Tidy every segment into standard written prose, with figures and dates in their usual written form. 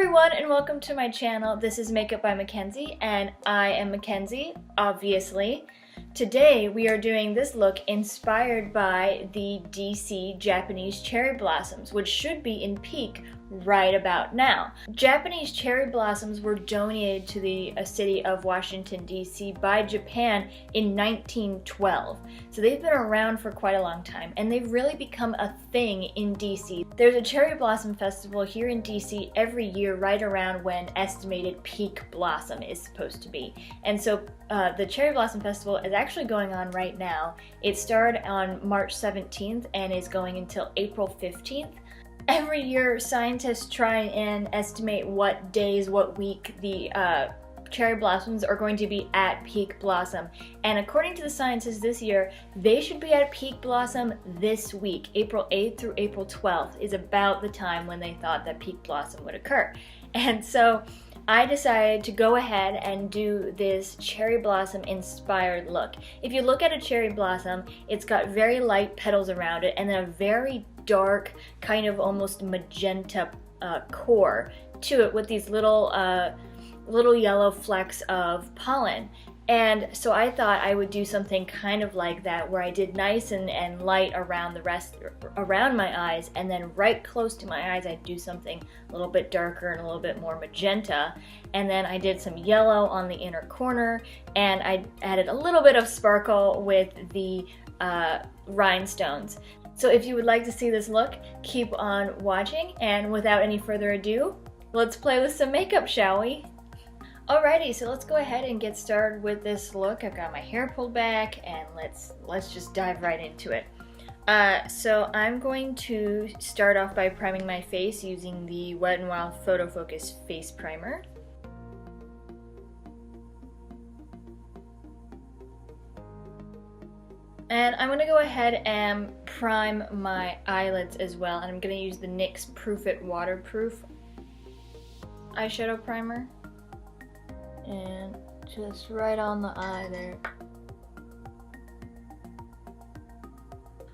everyone and welcome to my channel. This is Makeup by Mackenzie and I am Mackenzie, obviously. Today we are doing this look inspired by the DC Japanese cherry blossoms, which should be in peak right about now. Japanese cherry blossoms were donated to the city of Washington, D.C. by Japan in 1912. So they've been around for quite a long time and they've really become a thing in D.C. There's a cherry blossom festival here in D.C. every year right around when estimated peak blossom is supposed to be. And so the Cherry Blossom Festival is actually going on right now. It started on March 17th and is going until April 15th. Every year, scientists try and estimate what days, what week the cherry blossoms are going to be at peak blossom. And according to the scientists this year, they should be at peak blossom this week. April 8th through April 12th is about the time when they thought that peak blossom would occur. And so I decided to go ahead and do this cherry blossom inspired look. If you look at a cherry blossom, it's got very light petals around it and then a very dark, kind of almost magenta core to it with these little yellow flecks of pollen. And so I thought I would do something kind of like that, where I did nice and light around around my eyes, and then right close to my eyes I'd do something a little bit darker and a little bit more magenta. And then I did some yellow on the inner corner, and I added a little bit of sparkle with the rhinestones. So if you would like to see this look, keep on watching, and without any further ado, let's play with some makeup, shall we? Alrighty, so let's go ahead and get started with this look. I've got my hair pulled back and let's just dive right into it. So I'm going to start off by priming my face using the Wet n Wild Photo Focus Face Primer. And I'm going to go ahead and prime my eyelids as well, and I'm going to use the NYX Proof It Waterproof eyeshadow primer. And just right on the eye there.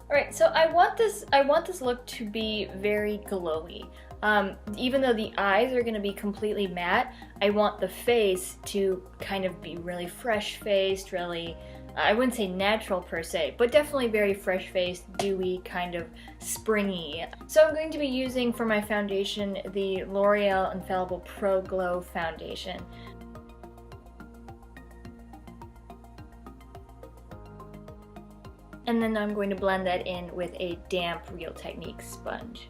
Alright, so I want this look to be very glowy. Even though the eyes are going to be completely matte, I want the face to kind of be really fresh-faced, really, I wouldn't say natural per se, but definitely very fresh-faced, dewy, kind of springy. So I'm going to be using for my foundation the L'Oreal Infallible Pro Glow Foundation. And then I'm going to blend that in with a damp Real Techniques sponge.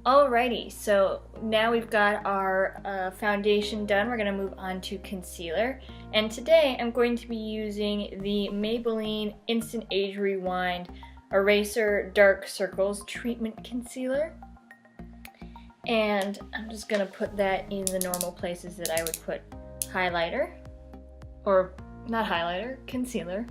Alrighty, so now we've got our foundation done. We're going to move on to concealer. And today I'm going to be using the Maybelline Instant Age Rewind Eraser Dark Circles Treatment Concealer. And I'm just going to put that in the normal places that I would put highlighter. Or, not highlighter, concealer.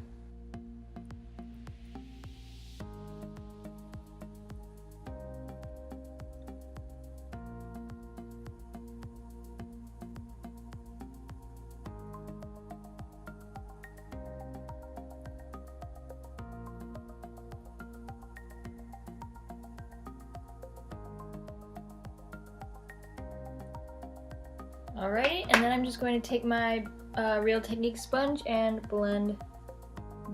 Alrighty, and then I'm just going to take my Real Techniques sponge and blend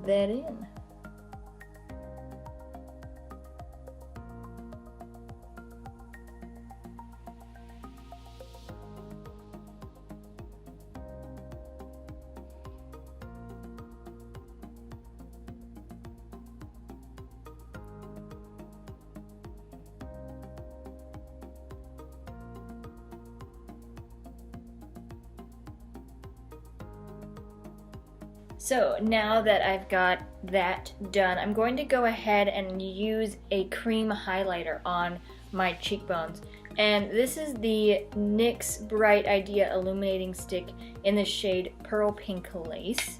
that in. So now that I've got that done, I'm going to go ahead and use a cream highlighter on my cheekbones. And this is the NYX Bright Idea Illuminating Stick in the shade Pearl Pink Lace.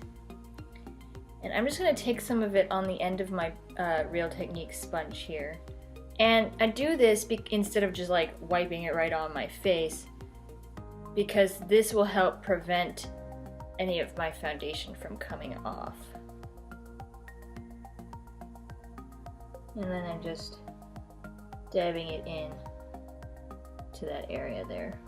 And I'm just going to take some of it on the end of my Real Techniques sponge here. And I do this instead of just like wiping it right on my face, because this will help prevent any of my foundation from coming off. And then I'm just dabbing it in to that area there.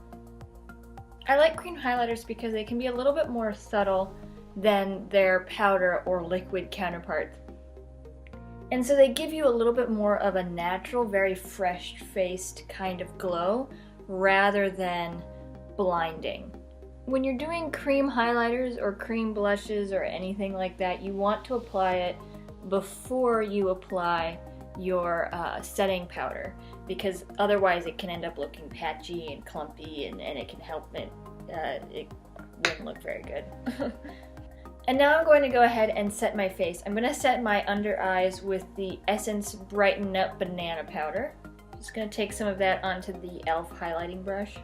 I like cream highlighters because they can be a little bit more subtle than their powder or liquid counterparts. And so they give you a little bit more of a natural, very fresh-faced kind of glow rather than blinding. When you're doing cream highlighters or cream blushes or anything like that, you want to apply it before you apply your setting powder, because otherwise it can end up looking patchy and clumpy, and it can help it wouldn't look very good. And now I'm going to go ahead and set my face. I'm going to set my under eyes with the Essence Brighten Up Banana Powder. Just going to take some of that onto the e.l.f. highlighting brush.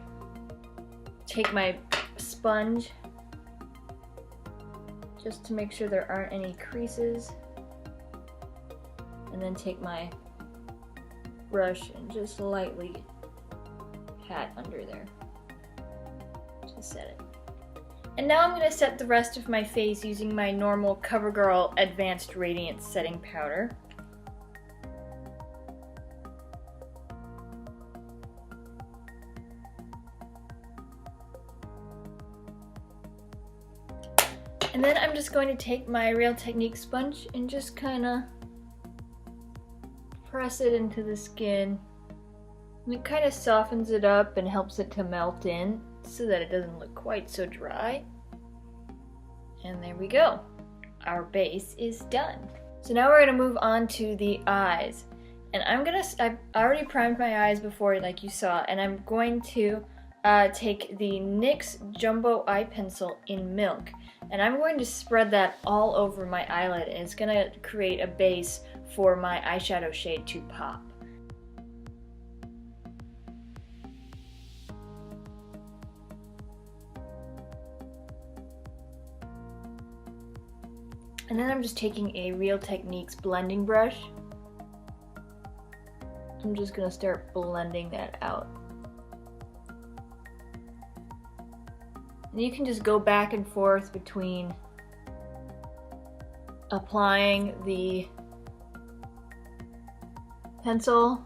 Take my sponge just to make sure there aren't any creases. And then take my brush and just lightly pat under there to set it. And now I'm going to set the rest of my face using my normal CoverGirl Advanced Radiance Setting Powder. And then I'm just going to take my Real Techniques sponge and just kind of press it into the skin. And it kind of softens it up and helps it to melt in so that it doesn't look quite so dry. And there we go. Our base is done. So now we're going to move on to the eyes. And I've already primed my eyes before, like you saw, and I'm going to take the NYX Jumbo Eye Pencil in Milk. And I'm going to spread that all over my eyelid, and it's going to create a base for my eyeshadow shade to pop. And then I'm just taking a Real Techniques blending brush. I'm just going to start blending that out. And you can just go back and forth between applying the pencil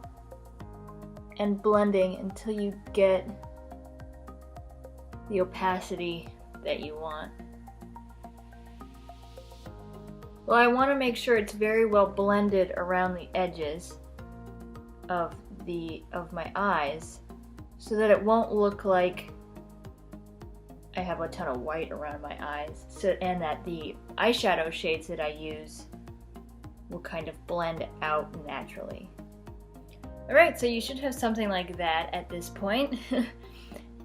and blending until you get the opacity that you want. Well, I want to make sure it's very well blended around the edges of my eyes so that it won't look like I have a ton of white around my eyes, and that the eyeshadow shades that I use will kind of blend out naturally. Alright, so you should have something like that at this point.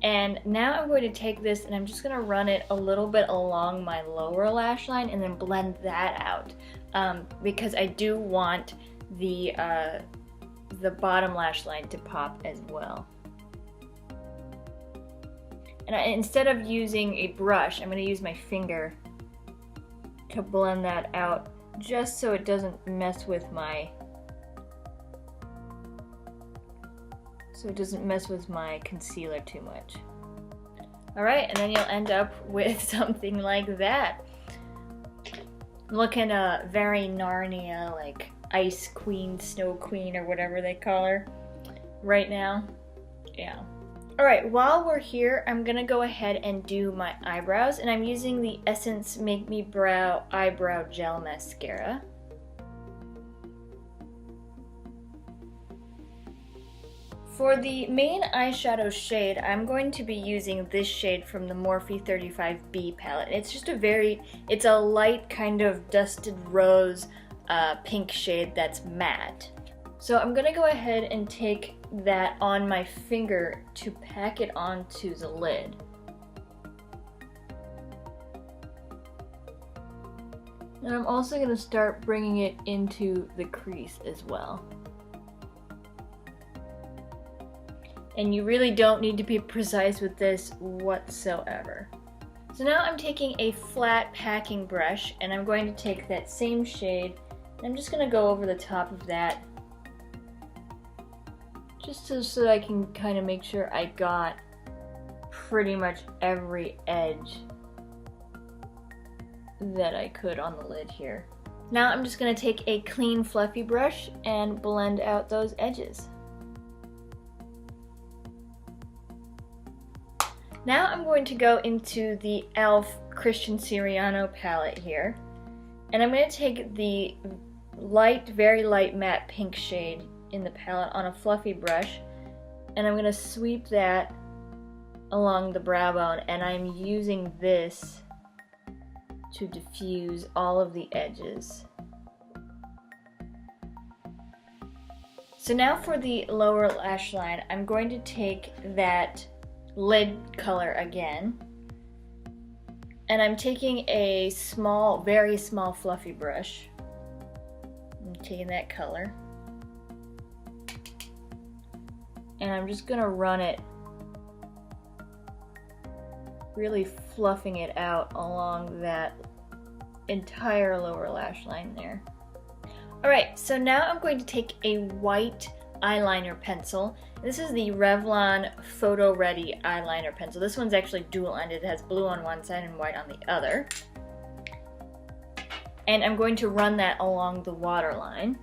And now I'm going to take this and I'm just going to run it a little bit along my lower lash line and then blend that out, because I do want the bottom lash line to pop as well. And instead of using a brush, I'm going to use my finger to blend that out, just so it doesn't mess with my concealer too much. Alright, and then you'll end up with something like that. Looking very Narnia, like Ice Queen, Snow Queen, or whatever they call her right now. Yeah. Alright, while we're here, I'm going to go ahead and do my eyebrows, and I'm using the Essence Make Me Brow Eyebrow Gel Mascara. For the main eyeshadow shade, I'm going to be using this shade from the Morphe 35B palette. It's just it's a light kind of dusted rose pink shade that's matte. So I'm going to go ahead and take that on my finger to pack it onto the lid. And I'm also going to start bringing it into the crease as well. And you really don't need to be precise with this whatsoever. So now I'm taking a flat packing brush and I'm going to take that same shade and I'm just going to go over the top of that just so that I can kind of make sure I got pretty much every edge that I could on the lid here. Now I'm just going to take a clean fluffy brush and blend out those edges. Now I'm going to go into the e.l.f. Christian Siriano palette here, and I'm going to take the light, very light matte pink shade in the palette on a fluffy brush, and I'm going to sweep that along the brow bone, and I'm using this to diffuse all of the edges. So now for the lower lash line, I'm going to take that lid color again, and I'm taking a small, very small fluffy brush. I'm taking that color and I'm just gonna run it, really fluffing it out along that entire lower lash line there. Alright, so now I'm going to take a white eyeliner pencil. This is the Revlon Photo Ready eyeliner pencil. This one's actually dual-ended. It has blue on one side and white on the other. And I'm going to run that along the waterline.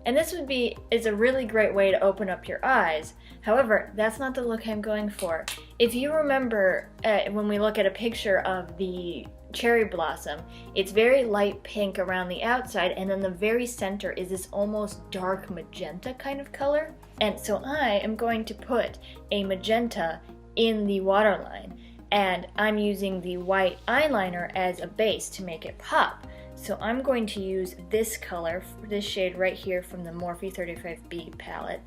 And this is a really great way to open up your eyes. However, that's not the look I'm going for. If you remember when we look at a picture of the cherry blossom, it's very light pink around the outside, and then the very center is this almost dark magenta kind of color. And so I am going to put a magenta in the waterline, and I'm using the white eyeliner as a base to make it pop. So I'm going to use this color, this shade right here from the Morphe 35B palette,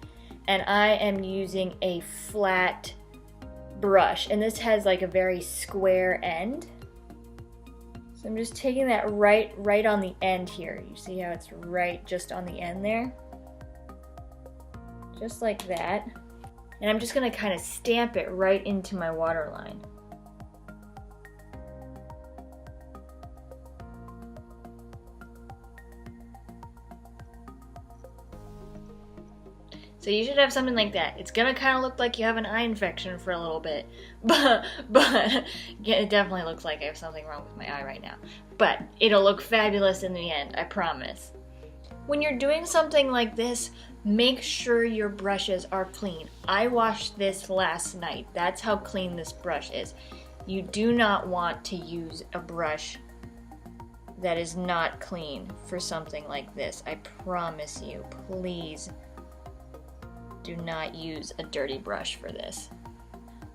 and I am using a flat brush, and this has like a very square end. So I'm just taking that right on the end here. You see how it's right just on the end there? Just like that. And I'm just gonna kind of stamp it right into my waterline. So you should have something like that. It's gonna kind of look like you have an eye infection for a little bit, but yeah, it definitely looks like I have something wrong with my eye right now. But it'll look fabulous in the end, I promise. When you're doing something like this, make sure your brushes are clean. I washed this last night. That's how clean this brush is. You do not want to use a brush that is not clean for something like this. I promise you, please do not use a dirty brush for this.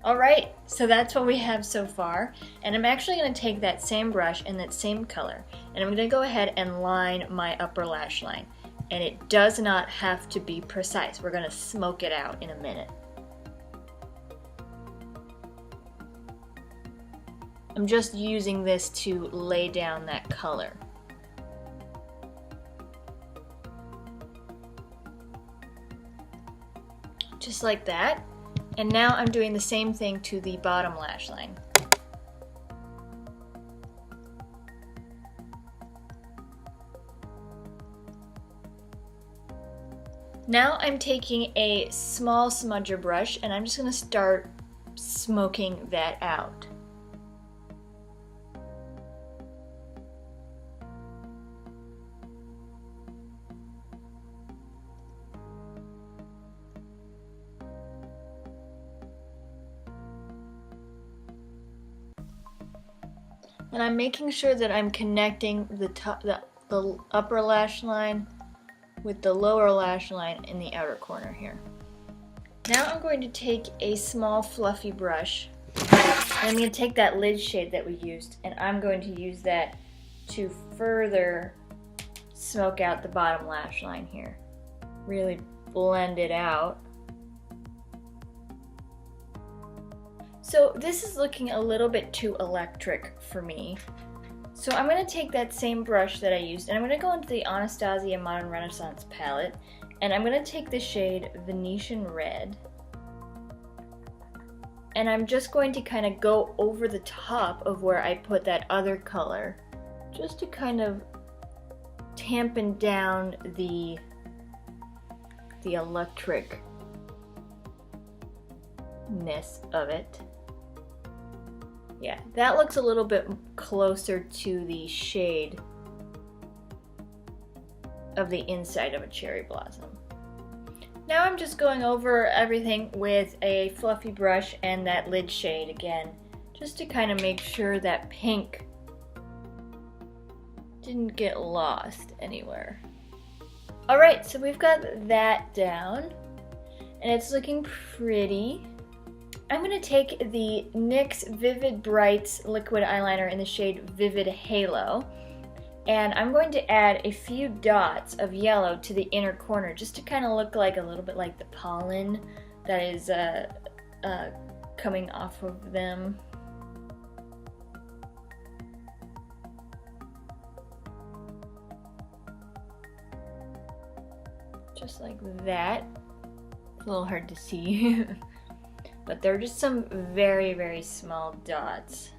Alright, so that's what we have so far, and I'm actually going to take that same brush and that same color, and I'm going to go ahead and line my upper lash line. And it does not have to be precise. We're going to smoke it out in a minute. I'm just using this to lay down that color. Just like that. And now I'm doing the same thing to the bottom lash line. Now I'm taking a small smudger brush and I'm just going to start smoking that out. And I'm making sure that I'm connecting the upper lash line with the lower lash line in the outer corner here. Now I'm going to take a small fluffy brush, and I'm going to take that lid shade that we used, and I'm going to use that to further smoke out the bottom lash line here. Really blend it out. So this is looking a little bit too electric for me. So I'm going to take that same brush that I used, and I'm going to go into the Anastasia Modern Renaissance palette, and I'm going to take the shade Venetian Red, and I'm just going to kind of go over the top of where I put that other color, just to kind of tampen down the electricness of it. Yeah, that looks a little bit closer to the shade of the inside of a cherry blossom. Now I'm just going over everything with a fluffy brush and that lid shade again, just to kind of make sure that pink didn't get lost anywhere. Alright, so we've got that down, and it's looking pretty. I'm going to take the NYX Vivid Brights liquid eyeliner in the shade Vivid Halo, and I'm going to add a few dots of yellow to the inner corner just to kind of look like a little bit like the pollen that is coming off of them. Just like that. It's a little hard to see. But they're just some very, very small dots.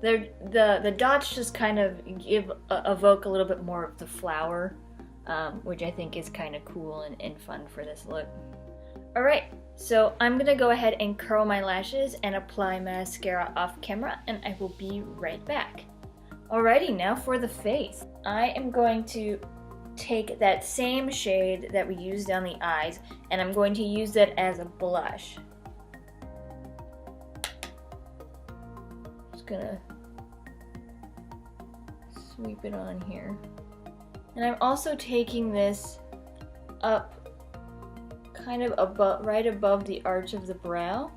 The dots just kind of evoke a little bit more of the flower, which I think is kind of cool and fun for this look. Alright, so I'm gonna go ahead and curl my lashes and apply mascara off camera, and I will be right back. Alrighty, now for the face. I am going to take that same shade that we used on the eyes, and I'm going to use that as a blush. Gonna sweep it on here, and I'm also taking this up kind of above, right above the arch of the brow,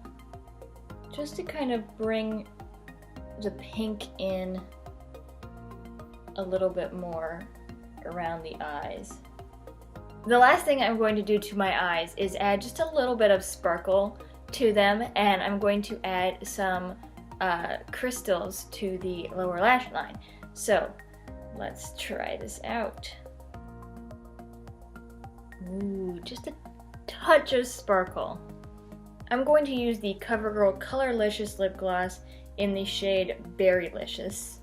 just to kind of bring the pink in a little bit more around the eyes. The last thing I'm going to do to my eyes is add just a little bit of sparkle to them, and I'm going to add some crystals to the lower lash line. So let's try this out. Ooh, just a touch of sparkle. I'm going to use the CoverGirl Colorlicious lip gloss in the shade Berrylicious.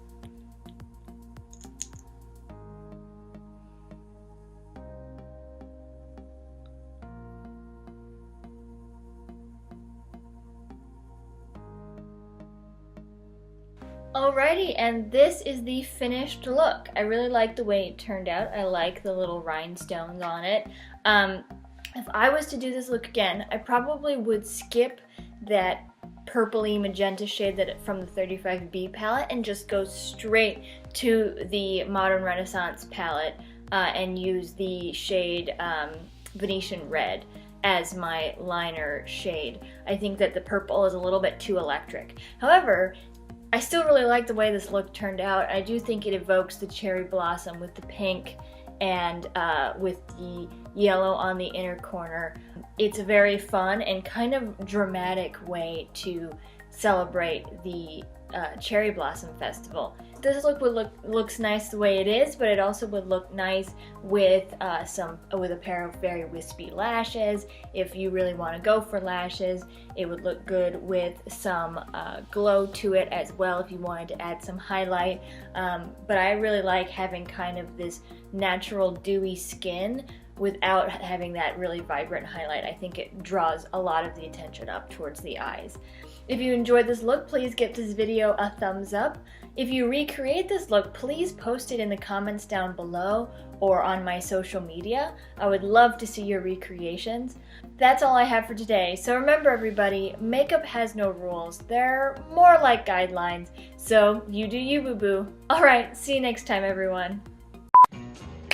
Alrighty, and this is the finished look. I really like the way it turned out. I like the little rhinestones on it. If I was to do this look again, I probably would skip that purpley magenta shade from the 35B palette and just go straight to the Modern Renaissance palette and use the shade Venetian Red as my liner shade. I think that the purple is a little bit too electric. However, I still really like the way this look turned out. I do think it evokes the cherry blossom with the pink and with the yellow on the inner corner. It's a very fun and kind of dramatic way to celebrate the Cherry Blossom Festival. This look looks nice the way it is, but it also would look nice with a pair of very wispy lashes. If you really want to go for lashes, it would look good with some glow to it as well if you wanted to add some highlight. But I really like having kind of this natural dewy skin without having that really vibrant highlight. I think it draws a lot of the attention up towards the eyes. If you enjoyed this look, please give this video a thumbs up. If you recreate this look, please post it in the comments down below or on my social media. I would love to see your recreations. That's all I have for today. So remember everybody, makeup has no rules. They're more like guidelines. So you do you, boo-boo. Alright, see you next time everyone.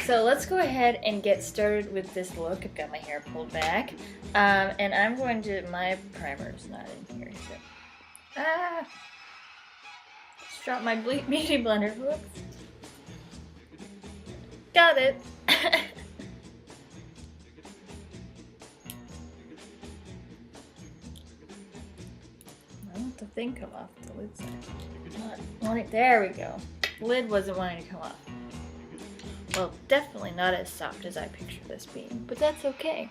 So let's go ahead and get started with this look. I've got my hair pulled back. And I'm going to, my primer's not in here. So. Just dropped my beauty blender. Whoops. Got it. I want the thing come off the lid side. Want it, there we go. lid wasn't wanting to come off. Well, definitely not as soft as I picture this being, but that's okay.